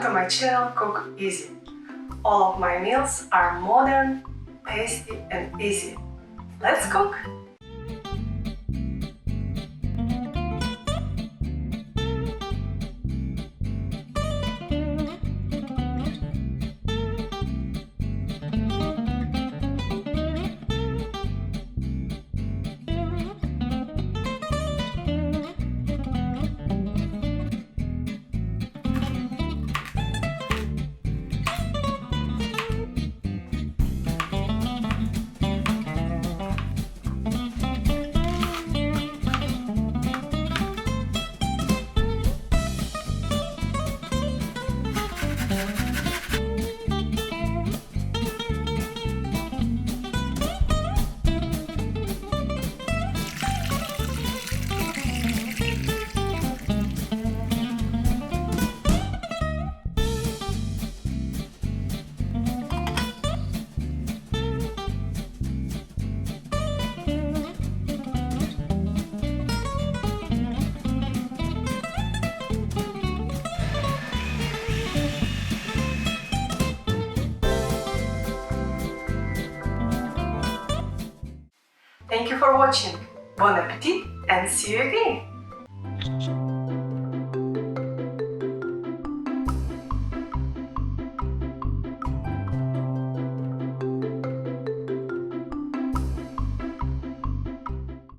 to my channel Cook Easy. All of my meals are modern, tasty and easy. Let's cook! Thank you for watching. Bon appetit and see you again!